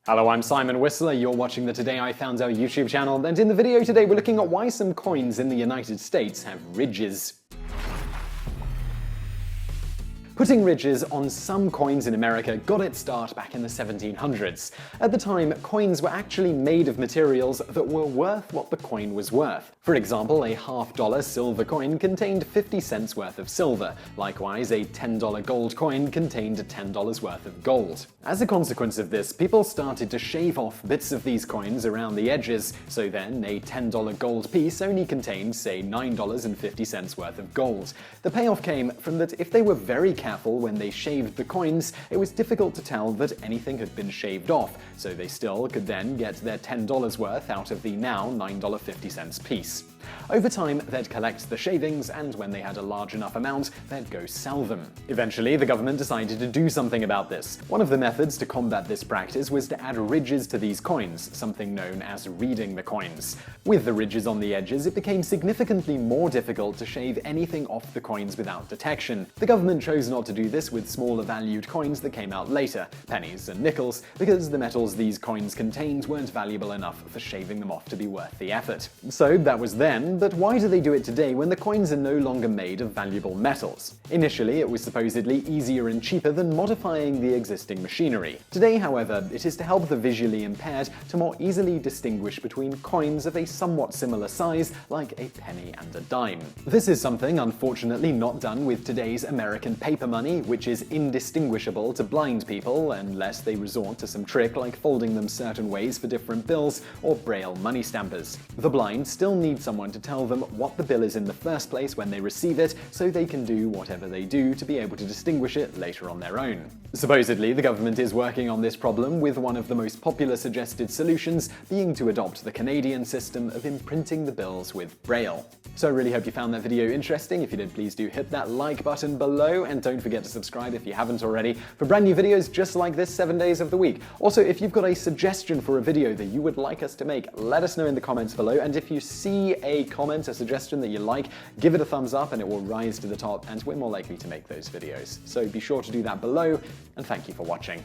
Hello, I'm Simon Whistler, you're watching the Today I Found Out YouTube channel, and in the video today we're looking at why some coins in the United States have ridges. Putting ridges on some coins in America got its start back in the 1700s. At the time, coins were actually made of materials that were worth what the coin was worth. For example, a $50 silver coin contained 50 cents worth of silver. Likewise, a $10 gold coin contained $10 worth of gold. As a consequence of this, people started to shave off bits of these coins around the edges, so then a $10 gold piece only contained, say, $9.50 worth of gold. The payoff came from that if they were very careful when they shaved the coins, it was difficult to tell that anything had been shaved off, so they still could then get their $10 worth out of the now $9.50 piece. Over time, they'd collect the shavings, and when they had a large enough amount, they'd go sell them. Eventually, the government decided to do something about this. One of the methods to combat this practice was to add ridges to these coins, something known as reading the coins. With the ridges on the edges, it became significantly more difficult to shave anything off the coins without detection. The government chose not to do this with smaller valued coins that came out later, pennies and nickels, because the metals these coins contained weren't valuable enough for shaving them off to be worth the effort. So that was then, but why do they do it today when the coins are no longer made of valuable metals? Initially, it was supposedly easier and cheaper than modifying the existing machinery. Today, however, it is to help the visually impaired to more easily distinguish between coins of a somewhat similar size, like a penny and a dime. This is something unfortunately not done with today's American paper money, which is indistinguishable to blind people unless they resort to some trick like folding them certain ways for different bills or braille money stampers. The blind still need someone to tell them what the bill is in the first place when they receive it, so they can do whatever they do to be able to distinguish it later on their own. Supposedly, the government is working on this problem, with one of the most popular suggested solutions being to adopt the Canadian system of imprinting the bills with braille. So I really hope you found that video interesting. If you did, please do hit that like button below, and don't forget to subscribe if you haven't already for brand new videos just like this 7 days of the week. Also, if you've got a suggestion for a video that you would like us to make, let us know in the comments below, and if you see a comment, a suggestion that you like, give it a thumbs up and it will rise to the top, and we're more likely to make those videos. So be sure to do that below, and thank you for watching.